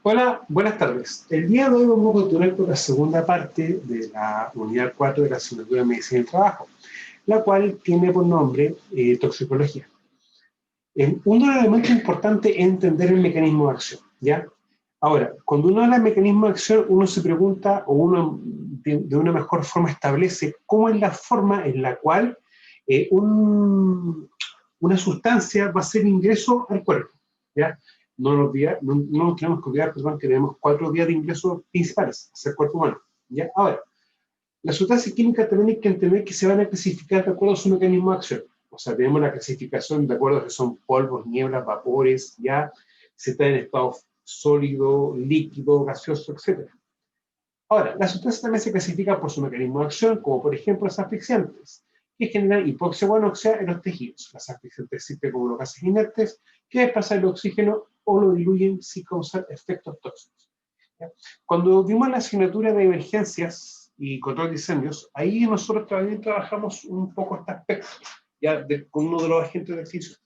Hola, buenas tardes. El día de hoy vamos a continuar con la segunda parte de la unidad 4 de la asignatura de Medicina del Trabajo, la cual tiene por nombre toxicología. Uno de los elementos importantes es entender el mecanismo de acción, ¿ya? Ahora, cuando uno habla de mecanismo de acción, uno se pregunta, o uno de una mejor forma establece cómo es la forma en la cual una sustancia va a hacer ingreso al cuerpo, ¿ya? No nos tenemos que olvidar, perdón, que tenemos 4 vías de ingreso principales hacia el cuerpo humano, ¿ya? Ahora, las sustancias químicas también hay que entender que se van a clasificar de acuerdo a su mecanismo de acción. O sea, tenemos la clasificación de acuerdo a que son polvos, nieblas, vapores, ya, si está en estado sólido, líquido, gaseoso, etc. Ahora, las sustancias también se clasifican por su mecanismo de acción, como por ejemplo las asfixiantes, que generan hipoxia o anoxia en los tejidos. Las asfixiantes sirven como los gases inertes que desplazan el oxígeno o lo diluyen sin causar efectos tóxicos. ¿Ya? Cuando vimos la asignatura de emergencias y control de incendios, ahí nosotros también trabajamos un poco este aspecto, ya con uno de los agentes de extinción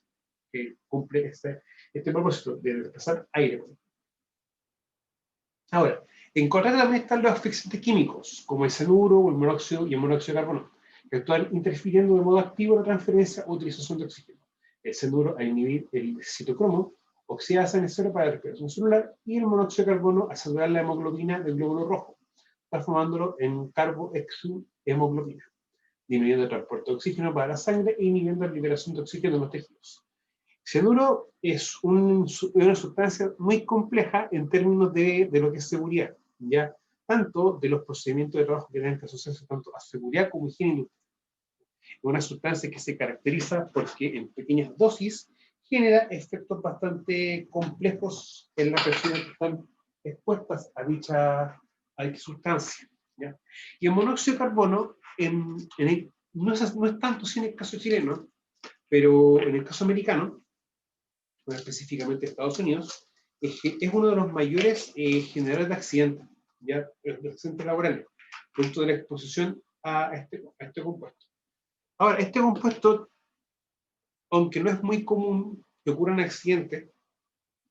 que cumple este propósito de desplazar aire. Ahora, en correr también están los asfixiantes químicos, como el cianuro o el monóxido y el monóxido de carbono, que actúan interfiriendo de modo activo la transferencia o utilización de oxígeno. El cianuro al inhibir el citocromo, oxida la sangre cerebral para la respiración celular, y el monóxido de carbono al saturar la hemoglobina del glóbulo rojo, transformándolo en carboexohemoglobina, disminuyendo el transporte de oxígeno para la sangre e inhibiendo la liberación de oxígeno en los tejidos. Cianuro es una sustancia muy compleja en términos de lo que es seguridad, ¿ya? Tanto de los procedimientos de trabajo que tienen que asociarse tanto a seguridad como higiene. Es una sustancia que se caracteriza porque en pequeñas dosis genera efectos bastante complejos en las personas que están expuestas a dicha sustancia, ¿ya? Y el monóxido de carbono no es tanto si en el caso chileno, pero en el caso americano, más específicamente Estados Unidos, es uno de los mayores generadores de accidentes, ¿ya? De accidentes laborales, producto de la exposición a este compuesto. Ahora, este compuesto, aunque no es muy común que ocurran accidentes,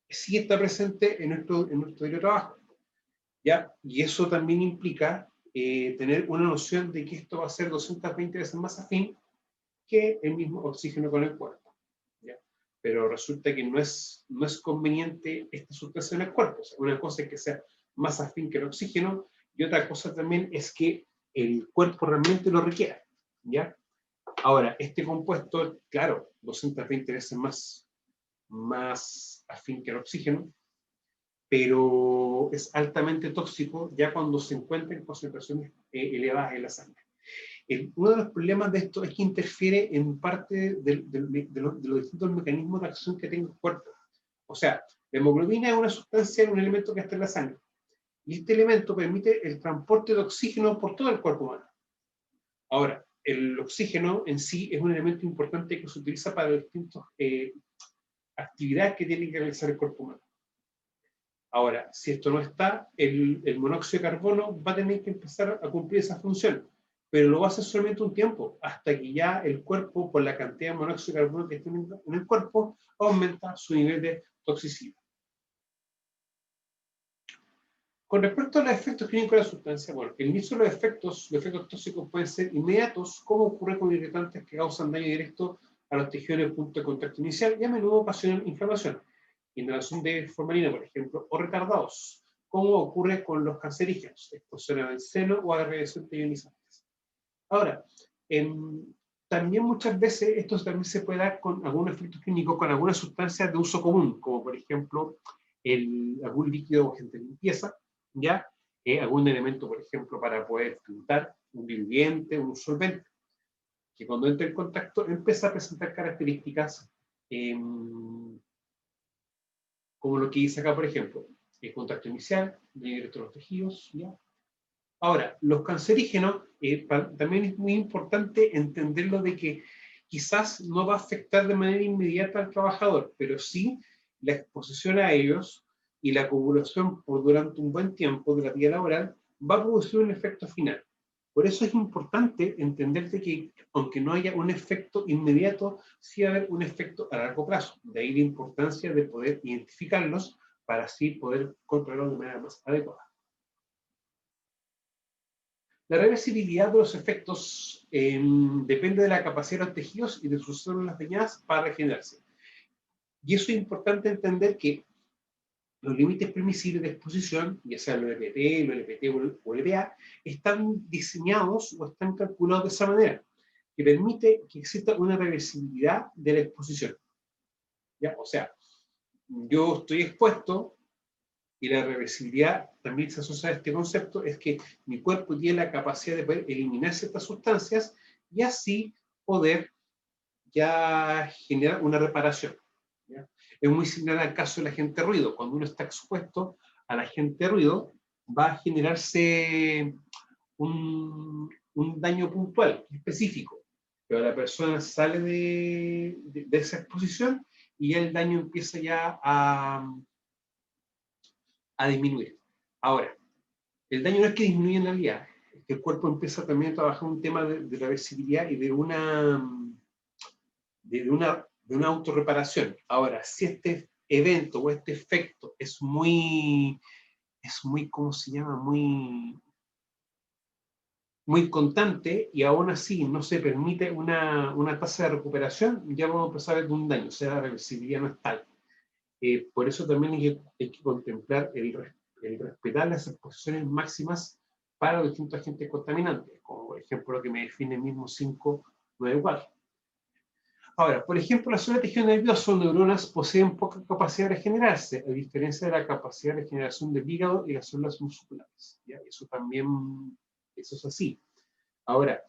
sí está presente en nuestro diario trabajo, ¿ya? Y eso también implica tener una noción de que esto va a ser 220 veces más afín que el mismo oxígeno con el cuerpo, ¿ya? Pero resulta que no es conveniente esta sustancia en el cuerpo. O sea, una cosa es que sea más afín que el oxígeno y otra cosa también es que el cuerpo realmente lo requiera, ¿ya? Ahora, este compuesto, claro, 220 veces más afín que el oxígeno, pero es altamente tóxico ya cuando se encuentra en concentraciones elevadas en la sangre. Uno de los problemas de esto es que interfiere en parte de los distintos mecanismos de acción que tiene el cuerpo. O sea, la hemoglobina es una sustancia, un elemento que está en la sangre. Y este elemento permite el transporte de oxígeno por todo el cuerpo humano. Ahora, el oxígeno en sí es un elemento importante que se utiliza para distintas actividades que tiene que realizar el cuerpo humano. Ahora, si esto no está, el monóxido de carbono va a tener que empezar a cumplir esa función, pero lo va a hacer solamente un tiempo, hasta que ya el cuerpo, por la cantidad de monóxido de carbono que tiene en el cuerpo, aumenta su nivel de toxicidad. Con respecto a los efectos clínicos de la sustancia, bueno, el inicio de los efectos tóxicos pueden ser inmediatos, como ocurre con irritantes que causan daño directo a los tejidos en el punto de contacto inicial y a menudo ocasionan inflamación, inhalación de formalina, por ejemplo, o retardados, como ocurre con los cancerígenos, exposición a benceno o a radiación ionizantes. Ahora, también muchas veces esto también se puede dar con algún efecto clínico con algunas sustancias de uso común, como por ejemplo algún líquido o agente de limpieza, ¿ya? Algún elemento, por ejemplo, para poder pintar, un diluviente, un solvente, que cuando entra en contacto empieza a presentar características como lo que dice acá, por ejemplo, el contacto inicial, directo a los tejidos, ¿ya? Ahora, los cancerígenos, también es muy importante entenderlo de que quizás no va a afectar de manera inmediata al trabajador, pero sí la exposición a ellos y la acumulación durante un buen tiempo de la vida laboral va a producir un efecto final. Por eso es importante entender que, aunque no haya un efecto inmediato, sí va a haber un efecto a largo plazo. De ahí la importancia de poder identificarlos para así poder controlarlo de manera más adecuada. La reversibilidad de los efectos depende de la capacidad de los tejidos y de sus células dañadas para regenerarse. Y eso es importante entender que los límites permisibles de exposición, ya sea el LPP, el LPT o el LPA, están diseñados o están calculados de esa manera, que permite que exista una reversibilidad de la exposición. ¿Ya? O sea, yo estoy expuesto y la reversibilidad también se asocia a este concepto, es que mi cuerpo tiene la capacidad de poder eliminar ciertas sustancias y así poder ya generar una reparación. ¿Ya? Es muy similar al caso del agente ruido. Cuando uno está expuesto al agente ruido, va a generarse un daño puntual, específico. Pero la persona sale de esa exposición y el daño empieza ya a disminuir. Ahora, el daño no es que disminuya en realidad, es que el cuerpo empieza también a trabajar un tema de reversibilidad y de una autorreparación. Ahora, si este evento o este efecto es muy, ¿cómo se llama? Muy constante y aún así no se permite una tasa de recuperación, ya vamos a empezar a ver un daño, o sea, la reversibilidad no es tal. Por eso también hay que contemplar el respetar las exposiciones máximas para los distintos agentes contaminantes, como por ejemplo lo que me define el mismo 594. Ahora, por ejemplo, las células de tejido nervioso o neuronas poseen poca capacidad de regenerarse, a diferencia de la capacidad de regeneración del hígado y las células musculares. ¿Ya? Eso es así. Ahora,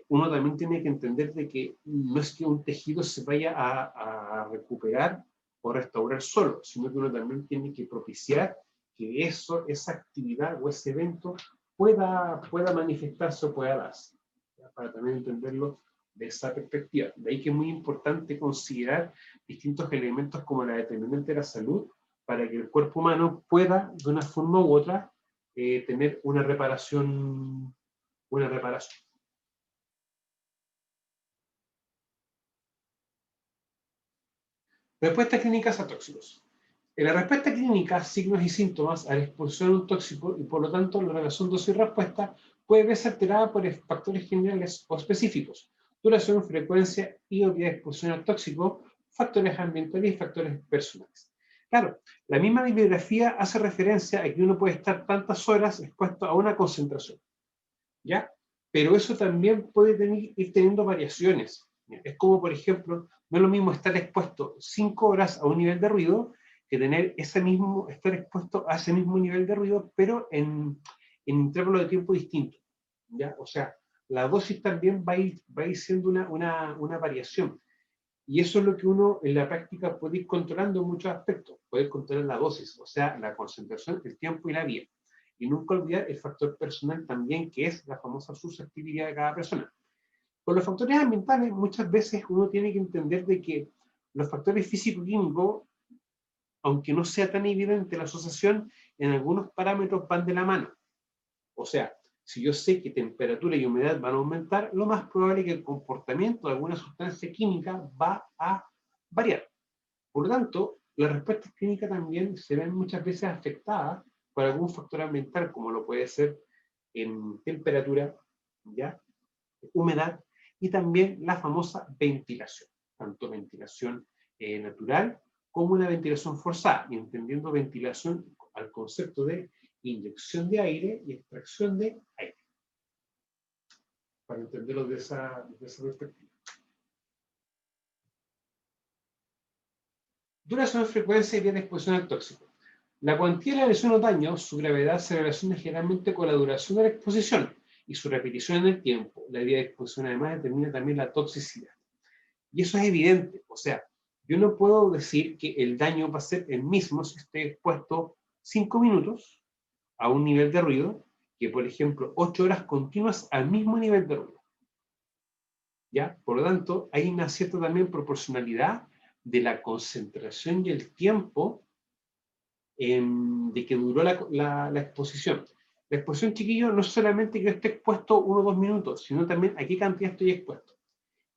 uno también tiene que entender de que no es que un tejido se vaya a recuperar o restaurar solo, sino que uno también tiene que propiciar que esa actividad o ese evento pueda manifestarse o pueda darse, ¿ya? Para también entenderlo de esa perspectiva. De ahí que es muy importante considerar distintos elementos como la determinante de la salud para que el cuerpo humano pueda, de una forma u otra, tener una reparación. Respuestas clínicas a tóxicos. En la respuesta clínica, signos y síntomas a la exposición a un tóxico y por lo tanto la relación dosis y respuesta puede verse alterada por factores generales o específicos, duración, frecuencia y obviedad de exposición al tóxico, factores ambientales y factores personales. Claro, la misma bibliografía hace referencia a que uno puede estar tantas horas expuesto a una concentración, ¿ya? Pero eso también puede ir teniendo variaciones. Es como, por ejemplo, no es lo mismo estar expuesto 5 horas a un nivel de ruido que estar expuesto a ese mismo nivel de ruido, pero en intervalos de tiempo distintos, ¿ya? O sea, la dosis también va a ir siendo una variación. Y eso es lo que uno en la práctica puede ir controlando en muchos aspectos. Poder controlar la dosis, o sea, la concentración, el tiempo y la vía. Y nunca olvidar el factor personal también, que es la famosa susceptibilidad de cada persona. Con los factores ambientales, muchas veces uno tiene que entender de que los factores físico-químicos, aunque no sea tan evidente la asociación, en algunos parámetros van de la mano. O sea, si yo sé que temperatura y humedad van a aumentar, lo más probable es que el comportamiento de alguna sustancia química va a variar. Por lo tanto, las respuestas clínicas también se ven muchas veces afectadas por algún factor ambiental, como lo puede ser en temperatura, ¿ya? Humedad y también la famosa ventilación, tanto ventilación natural como una ventilación forzada, y entendiendo ventilación al concepto de inyección de aire y extracción de aire, para entenderlo de esa perspectiva. Duración, frecuencia y vía de exposición al tóxico. La cuantía de la lesión o daño, su gravedad se relaciona generalmente con la duración de la exposición y su repetición en el tiempo. La vía de exposición además determina también la toxicidad. Y eso es evidente, o sea, yo no puedo decir que el daño va a ser el mismo si esté expuesto 5 minutos a un nivel de ruido que, por ejemplo, 8 horas continuas al mismo nivel de ruido. ¿Ya? Por lo tanto, hay una cierta también proporcionalidad de la concentración y el tiempo de que duró la exposición. La exposición, chiquillo, no es solamente que yo esté expuesto 1 o 2 minutos, sino también a qué cantidad estoy expuesto.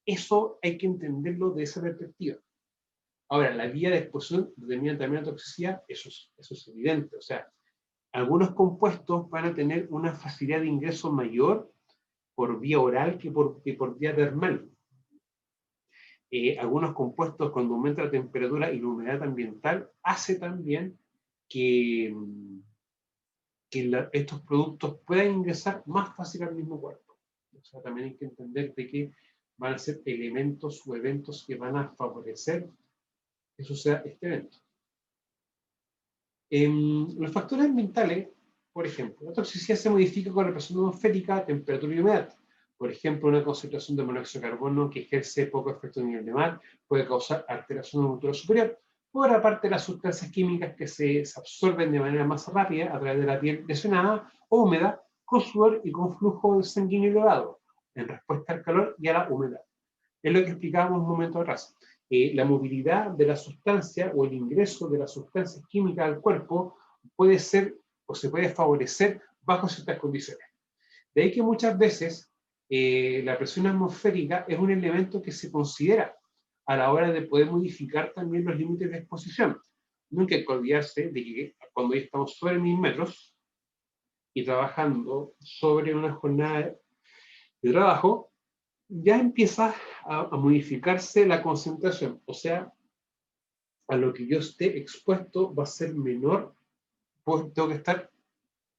Eso hay que entenderlo de esa perspectiva. Ahora, la vía de exposición determina también la toxicidad, eso es evidente. O sea, algunos compuestos van a tener una facilidad de ingreso mayor por vía oral que por vía dermal. Algunos compuestos, cuando aumenta la temperatura y la humedad ambiental, hace también que, estos productos puedan ingresar más fácil al mismo cuerpo. O sea, también hay que entender de que van a ser elementos o eventos que van a favorecer que suceda este evento. Los factores ambientales, por ejemplo, la toxicidad se modifica con la presión atmosférica, temperatura y humedad. Por ejemplo, una concentración de monóxido de carbono que ejerce poco efecto en el nivel de mar puede causar alteración de la temperatura superior. Por aparte, las sustancias químicas que se absorben de manera más rápida a través de la piel lesionada o húmeda, con sudor y con flujo sanguíneo elevado, en respuesta al calor y a la humedad. Es lo que explicábamos un momento atrás. La movilidad de la sustancia o el ingreso de las sustancias químicas al cuerpo puede ser o se puede favorecer bajo ciertas condiciones. De ahí que muchas veces la presión atmosférica es un elemento que se considera a la hora de poder modificar también los límites de exposición. Nunca hay que olvidarse de que cuando ya estamos sobre 1000 metros y trabajando sobre una jornada de trabajo, ya empieza a modificarse la concentración. O sea, a lo que yo esté expuesto va a ser menor, pues tengo que estar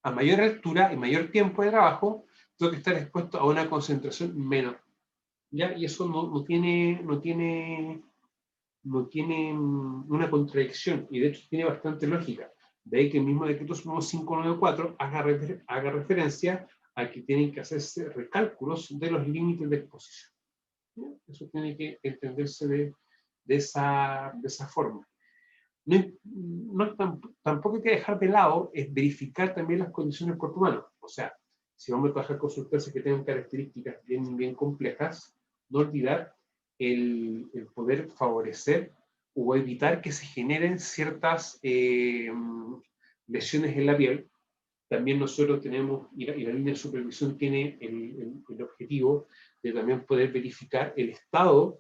a mayor altura y mayor tiempo de trabajo, tengo que estar expuesto a una concentración menor. ¿Ya? Y eso no tiene una contradicción, y de hecho tiene bastante lógica. De ahí que el mismo decreto supremo 594 haga referencia a que tienen que hacerse recálculos de los límites de exposición. ¿Ya? Eso tiene que entenderse de esa forma. Tampoco hay que dejar de lado es verificar también las condiciones del cuerpo humano. O sea, si vamos a trabajar con sustancias que tengan características bien complejas, no olvidar el poder favorecer o evitar que se generen ciertas lesiones en la piel. También nosotros tenemos, y la línea de supervisión tiene el objetivo de también poder verificar el estado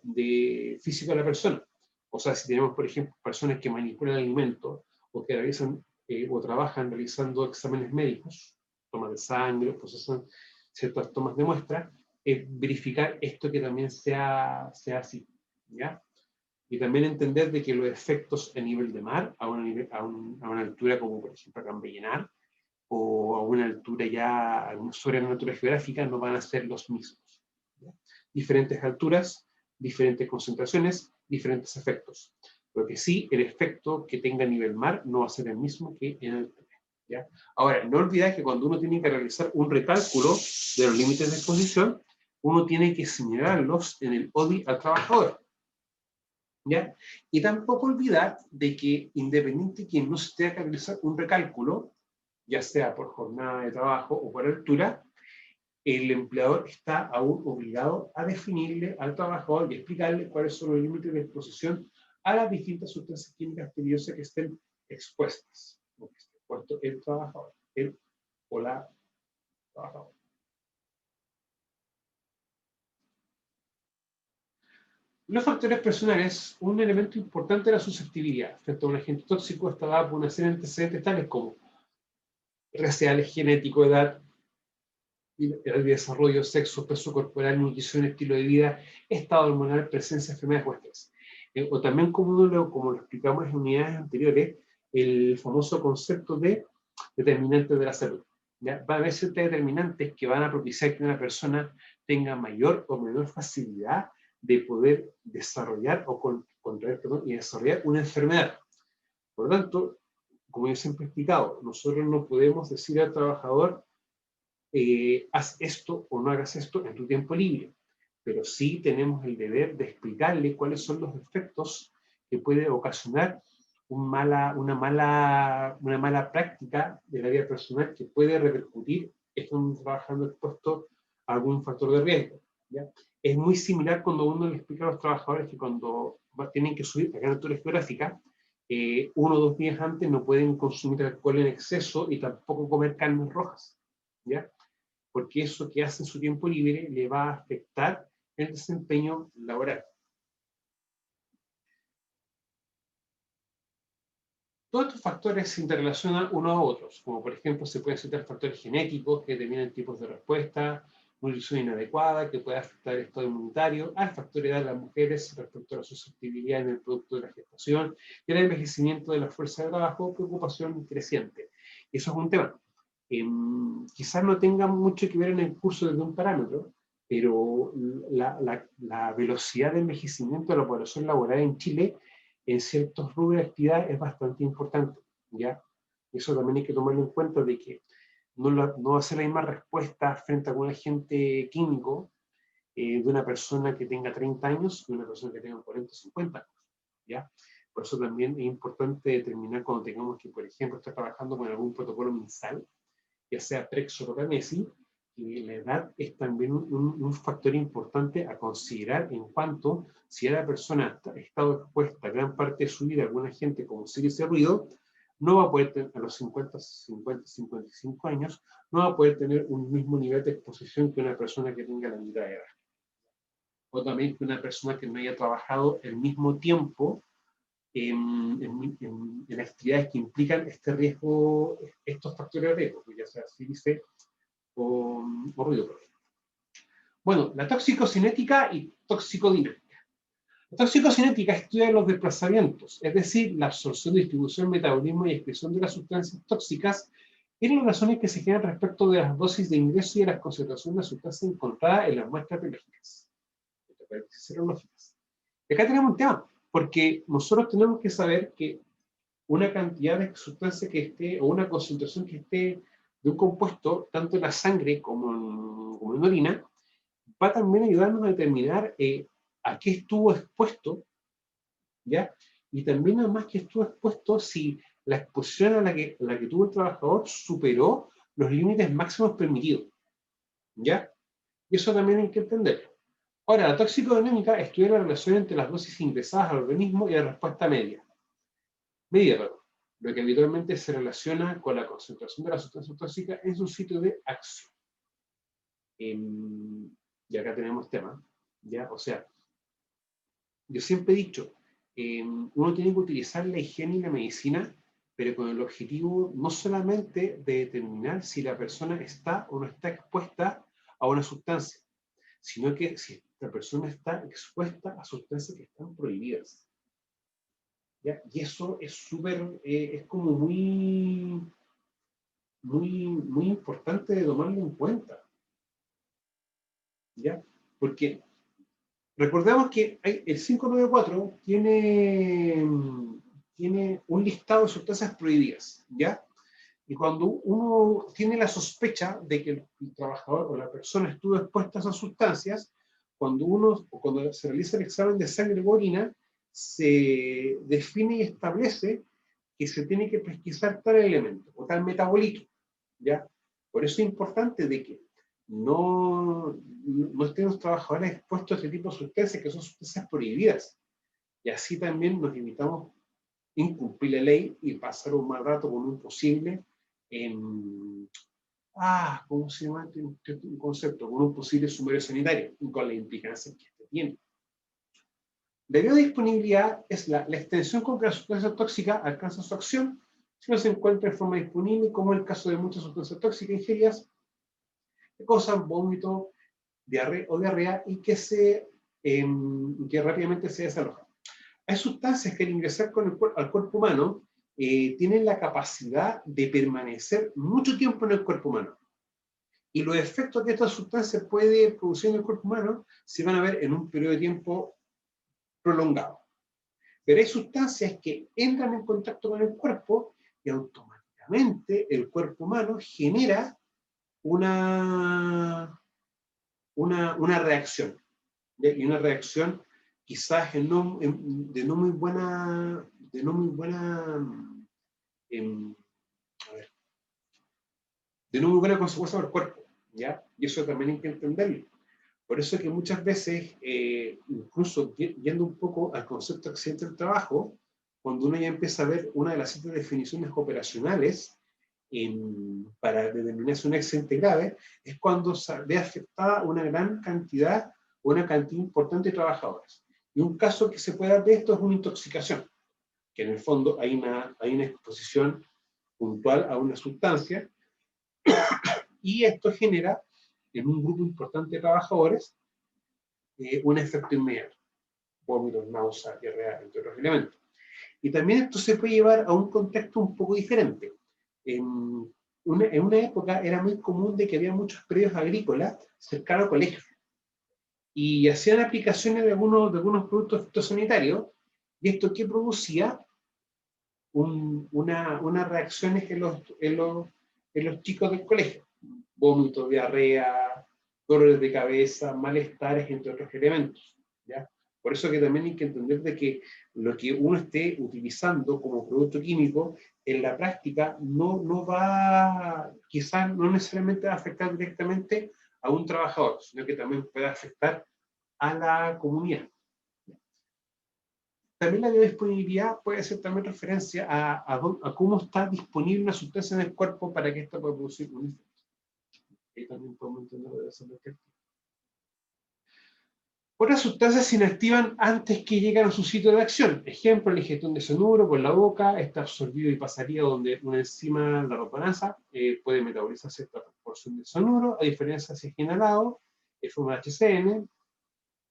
físico de la persona. O sea, si tenemos, por ejemplo, personas que manipulan alimentos o que realizan o trabajan realizando exámenes médicos, tomas de sangre, procesan ciertas tomas de muestra, verificar esto que también sea así, ¿ya? Y también entender de que los efectos a nivel de mar, a una altura como por ejemplo acá en Bellenar, o a una altura ya sobre la altura geográfica, no van a ser los mismos. ¿Ya? Diferentes alturas, diferentes concentraciones, diferentes efectos. Lo que sí, el efecto que tenga a nivel mar no va a ser el mismo que en altura. ¿Ya? Ahora, no olvidar que cuando uno tiene que realizar un recálculo de los límites de exposición, uno tiene que señalarlos en el ODI al trabajador. ¿Ya? Y tampoco olvidar de que independiente de que no se tenga que realizar un recálculo, ya sea por jornada de trabajo o por altura, el empleador está aún obligado a definirle al trabajador y explicarle cuáles son los límites de exposición a las distintas sustancias químicas peligrosas que estén expuestas, o que esté expuesto el trabajador, el o la trabajadora. Los factores personales, un elemento importante de la susceptibilidad frente a un agente tóxico está dado por una serie de antecedentes tales como raciales, genético, edad, el desarrollo, sexo, peso corporal, nutrición, estilo de vida, estado hormonal, presencia de enfermedades o estrés. O también, como lo explicamos en unidades anteriores, el famoso concepto de determinantes de la salud. ¿Ya? Va a haber ciertos determinantes que van a propiciar que una persona tenga mayor o menor facilidad de poder desarrollar o contraer y desarrollar una enfermedad. Por lo tanto, como yo siempre he explicado, nosotros no podemos decir al trabajador haz esto o no hagas esto en tu tiempo libre, pero sí tenemos el deber de explicarle cuáles son los efectos que puede ocasionar una mala práctica de la vida personal que puede repercutir estando trabajando expuesto a algún factor de riesgo. ¿Ya? Es muy similar cuando uno le explica a los trabajadores que cuando tienen que subir a altura geográfica, 1 o 2 días antes no pueden consumir alcohol en exceso y tampoco comer carnes rojas. ¿Ya? Porque eso que hace en su tiempo libre le va a afectar el desempeño laboral. Todos estos factores se interrelacionan unos a otros, como por ejemplo se pueden citar factores genéticos que determinan tipos de respuesta, nutrición inadecuada que puede afectar el estado inmunitario, al factor edad de las mujeres respecto a la susceptibilidad en el producto de la gestación y el envejecimiento de la fuerza de trabajo, preocupación creciente. Eso es un tema. Quizás no tenga mucho que ver en el curso desde un parámetro, pero la velocidad de envejecimiento de la población laboral en Chile en ciertos rubros de actividad es bastante importante, ¿ya? Eso también hay que tomarlo en cuenta de que no va a ser la misma respuesta frente a un agente químico de una persona que tenga 30 años que una persona que tenga 40 o 50 años, ¿ya? Por eso también es importante determinar cuando tengamos que, por ejemplo, estar trabajando con algún protocolo MinSal, ya sea Prexor o Ramesi, y la edad es también un factor importante a considerar en cuanto si la persona ha estado expuesta gran parte de su vida a alguna gente como ese ruido, no va a poder tener, a los 55 años, no va a poder tener un mismo nivel de exposición que una persona que tenga la mitad de edad. O también que una persona que no haya trabajado el mismo tiempo en actividades que implican este riesgo, estos factores de riesgo, ya sea sílice o ruido. Bueno, la toxicocinética y toxicodinámica. La toxicocinética estudia los desplazamientos, es decir, la absorción, distribución, metabolismo y expresión de las sustancias tóxicas y las relaciones que se generan respecto de las dosis de ingreso y de las concentraciones de sustancias encontradas en las muestras biológicas. Y acá tenemos un tema, porque nosotros tenemos que saber que una cantidad de sustancia que esté, o una concentración que esté de un compuesto, tanto en la sangre como en orina, va también a ayudarnos a determinar a qué estuvo expuesto, ¿ya? Y también además que estuvo expuesto si la exposición a la que tuvo el trabajador superó los límites máximos permitidos, ¿ya? Y eso también hay que entenderlo. Ahora, la toxicodinámica estudia la relación entre las dosis ingresadas al organismo y la respuesta medida, lo que habitualmente se relaciona con la concentración de la sustancia tóxica en su sitio de acción. Y acá tenemos tema, ¿ya? O sea, yo siempre he dicho, uno tiene que utilizar la higiene y la medicina, pero con el objetivo no solamente de determinar si la persona está o no está expuesta a una sustancia, sino que si la persona está expuesta a sustancias que están prohibidas. ¿Ya? Y eso es súper, es como muy importante de tomarlo en cuenta, ¿ya? Porque recordemos que el 594 tiene un listado de sustancias prohibidas, ¿ya? Y cuando uno tiene la sospecha de que el trabajador o la persona estuvo expuesta a esas sustancias, cuando se realiza el examen de sangre o orina, se define y establece que se tiene que pesquisar tal elemento o tal metabolito, ¿ya? Por eso es importante de que no estén los trabajadores expuestos a este tipo de sustancias, que son sustancias prohibidas. Y así también nos evitamos incumplir la ley y pasar un mal rato con un posible, ¿cómo se llama este concepto? Con un posible sumerio sanitario y con las implicancias que este tiene. La biodisponibilidad es la extensión con que la sustancia tóxica alcanza su acción si no se encuentra en forma disponible, como en el caso de muchas sustancias tóxicas ingeridas que causan vómito, diarrea y que rápidamente se desalojan. Hay sustancias que al ingresar al cuerpo humano tienen la capacidad de permanecer mucho tiempo en el cuerpo humano. Y los efectos que esta sustancia puede producir en el cuerpo humano se van a ver en un periodo de tiempo prolongado. Pero hay sustancias que entran en contacto con el cuerpo y automáticamente el cuerpo humano genera una reacción. Y una reacción quizás de no muy buena consecuencia para el cuerpo, ¿ya? Y eso también hay que entenderlo. Por eso es que muchas veces, incluso yendo un poco al concepto de accidente del trabajo, cuando uno ya empieza a ver una de las 7 definiciones operacionales para determinar si un accidente grave, es cuando se ve afectada una cantidad importante de trabajadores. Y un caso que se puede dar de esto es una intoxicación. que en el fondo hay una exposición puntual a una sustancia, y esto genera en un grupo importante de trabajadores un efecto inmediato, vómitos, náuseas, diarrea, entre otros elementos. Y también esto se puede llevar a un contexto un poco diferente. En una época era muy común de que había muchos predios agrícolas cercanos a colegios, y hacían aplicaciones de algunos productos fitosanitarios, y esto que producía unas reacciones en los chicos del colegio: vómitos, diarrea, dolores de cabeza, malestares, entre otros elementos, ¿ya? Por eso que también hay que entender de que lo que uno esté utilizando como producto químico, en la práctica no va, quizás no necesariamente va a afectar directamente a un trabajador, sino que también puede afectar a la comunidad. También la biodisponibilidad puede ser también referencia a cómo está disponible una sustancia en el cuerpo para que esta pueda producir un efecto. Ahí también podemos entender de esa perspectiva. Otras sustancias se inactivan antes que llegan a su sitio de acción. Ejemplo, la ingestión de cianuro por la boca, está absorbido y pasaría donde una enzima, la propanasa, puede metabolizar cierta proporción de cianuro, a diferencia si es inhalado, es forma de HCN,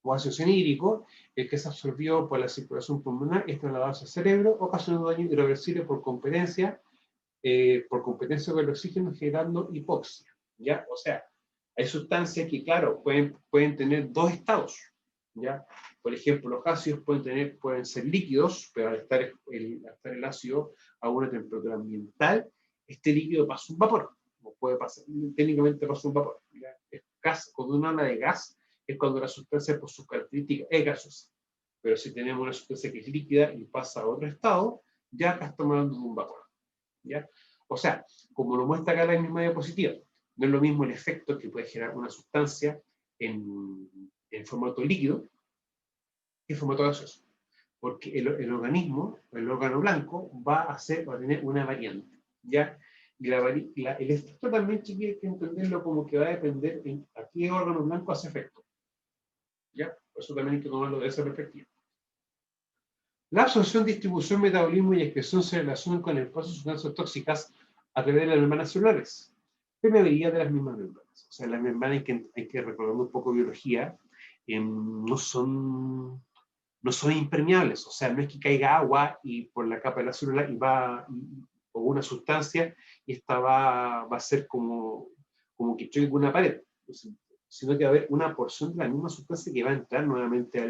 o ácido cianhídrico, el que es absorbido por la circulación pulmonar y es trasladado al cerebro, ocasionando daño irreversible por competencia con el oxígeno, generando hipoxia, ¿ya? O sea, hay sustancias que, claro, pueden tener dos estados, ¿ya? Por ejemplo, los ácidos pueden ser líquidos, pero al estar el ácido a una temperatura ambiental, este líquido pasa un vapor, o puede pasar, técnicamente pasa un vapor, ¿ya? Es gas, cuando uno habla de gas, es cuando la sustancia por sus características es gaseosa. Pero si tenemos una sustancia que es líquida y pasa a otro estado, ya acá estamos hablando de un vapor, ¿ya? O sea, como lo muestra acá la misma diapositiva, no es lo mismo el efecto que puede generar una sustancia en formato líquido que en formato gaseoso. Porque el organismo, el órgano blanco, va a tener una variante, ¿ya? Y el efecto también hay que entenderlo como que va a depender en a qué órgano blanco hace efecto, ¿ya? Por eso también hay que tomarlo de esa perspectiva. La absorción, distribución, metabolismo y excreción se relacionan con el proceso de sustancias tóxicas a través de las membranas celulares, permeabilidad de las mismas membranas. O sea, las membranas, hay que recordar un poco biología, no son impermeables. O sea, no es que caiga agua y por la capa de la célula o una sustancia, y esta va a ser como que choque con una pared, sino que va a haber una porción de la misma sustancia que va a entrar nuevamente a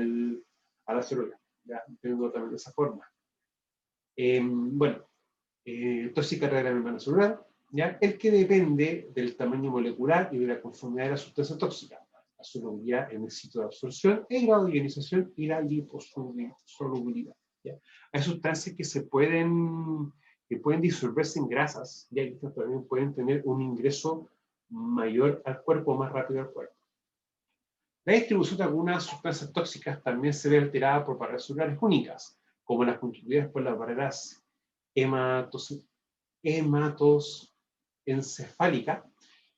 la célula, ya, teniendo también de esa forma. Bueno, tóxica de la membrana celular, ¿ya? El que depende del tamaño molecular y de la conformidad de la sustancia tóxica, la solubilidad en el sitio de absorción, el grado de ionización y la liposolubilidad, ¿ya? Hay sustancias que pueden disolverse en grasas, y estas también pueden tener un ingreso mayor al cuerpo, más rápido al cuerpo. La distribución de algunas sustancias tóxicas también se ve alterada por barreras celulares únicas, como las constituidas por las barreras hematoencefálica,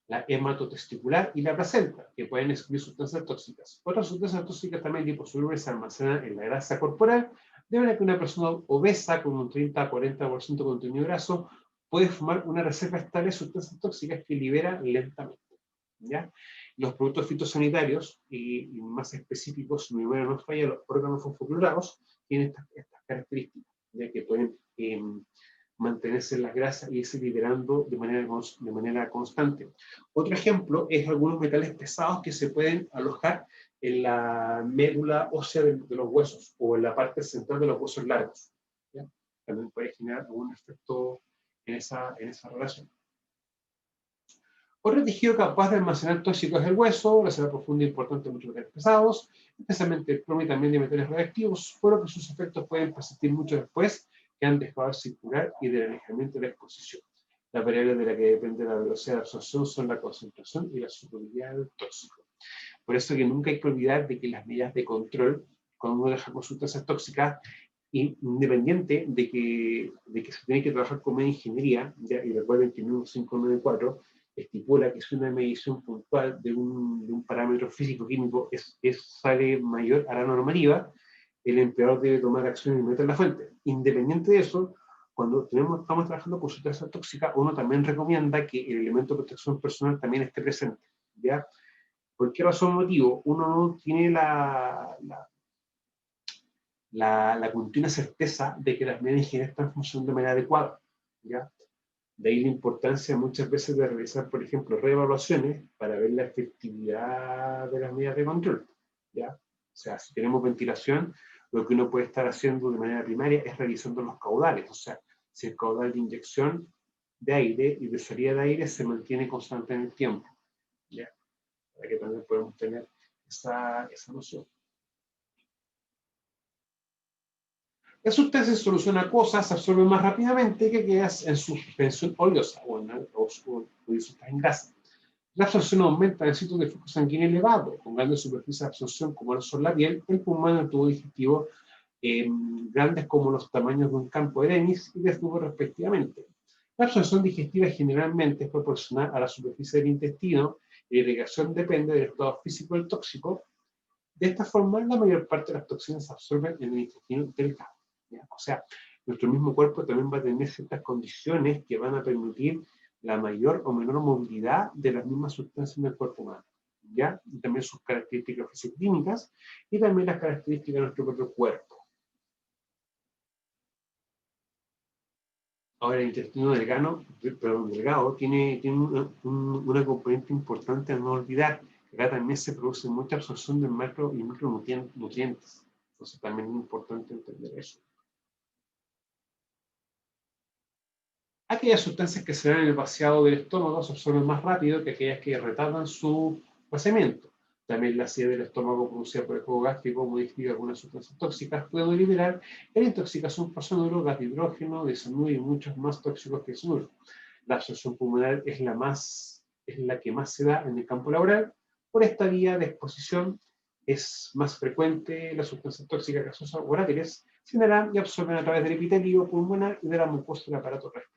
la hematotesticular y la placenta, que pueden excluir sustancias tóxicas. Otras sustancias tóxicas también liposolubles se almacenan en la grasa corporal, de manera que una persona obesa con un 30 a 40% de contenido graso puede formar una reserva estable de sustancias tóxicas que libera lentamente, ¿ya? Los productos fitosanitarios, y más específicos, si mi memoria no falla, los órganos fosfoclorados, tienen estas características, ya que pueden mantenerse en las grasas y irse liberando de manera constante. Otro ejemplo es algunos metales pesados que se pueden alojar en la médula ósea de los huesos, o en la parte central de los huesos largos, ¿ya? También puede generar algún efecto en esa relación. Otro tejido capaz de almacenar tóxicos es el hueso, la célula profunda importante de muchos metales pesados, especialmente el plomo y también de metales radiactivos, por lo que sus efectos pueden persistir mucho después que han dejado de circular y del alejamiento de la exposición. Las variables de la que depende la velocidad de absorción son la concentración y la solubilidad del tóxico. Por eso que nunca hay que olvidar de que las medidas de control, cuando uno deja con sustancias tóxicas, independiente de que se tiene que trabajar con ingeniería, ¿ya? Y recuerden que el número 594 estipula que si una medición puntual de un parámetro físico-químico sale mayor a la normativa, el empleador debe tomar acción inmediata en la fuente. Independiente de eso, cuando estamos trabajando con sustancia tóxica, uno también recomienda que el elemento de protección personal también esté presente, ¿ya? ¿Por qué razón o motivo? Uno no tiene la continua certeza de que las medidas higiénicas están funcionando de manera adecuada, ¿ya? De ahí la importancia muchas veces de realizar, por ejemplo, reevaluaciones para ver la efectividad de las medidas de control, ¿ya? O sea, si tenemos ventilación, lo que uno puede estar haciendo de manera primaria es revisando los caudales, o sea, si el caudal de inyección de aire y de salida de aire se mantiene constante en el tiempo, ¿ya? Para que también podamos tener esa noción. La sustancia soluciona acuosas, se absorbe más rápidamente que aquellas en suspensión oleosa o en grasa. La absorción aumenta en sitios de flujo sanguíneo elevado, con grandes superficies de absorción como son la piel, el pulmón, el tubo digestivo, grandes como los tamaños de un campo de tenis y de fútbol respectivamente. La absorción digestiva generalmente es proporcional a la superficie del intestino y la irrigación depende del estado físico del tóxico. De esta forma, la mayor parte de las toxinas se absorben en el intestino delgado, ¿ya? O sea, nuestro mismo cuerpo también va a tener ciertas condiciones que van a permitir la mayor o menor movilidad de las mismas sustancias en el cuerpo humano, ¿ya? Y también sus características físico-químicas y también las características de nuestro propio cuerpo. Ahora, el intestino delgado tiene una componente importante a no olvidar. Acá también se produce mucha absorción de macro y micronutrientes. Entonces también es importante entender eso. Aquellas sustancias que se dan en el vaciado del estómago se absorben más rápido que aquellas que retardan su vaciamiento. También la acidez del estómago producida por el jugo gástrico modifica algunas sustancias tóxicas, puede liberar la intoxicación por cianuro, gas de hidrógeno, de cianuro y muchos más tóxicos que el cianuro. La absorción pulmonar es la que más se da en el campo laboral. Por esta vía de exposición es más frecuente las sustancias tóxicas gasosas o volátiles se inhalan y absorben a través del epitelio pulmonar y de la mucosa del aparato respiratorio.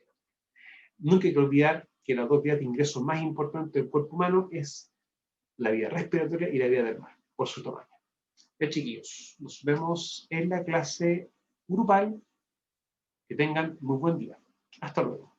Nunca hay que olvidar que las dos vías de ingreso más importantes del cuerpo humano es la vía respiratoria y la vía del mar, por su tamaño. Ya, chiquillos, nos vemos en la clase grupal. Que tengan muy buen día. Hasta luego.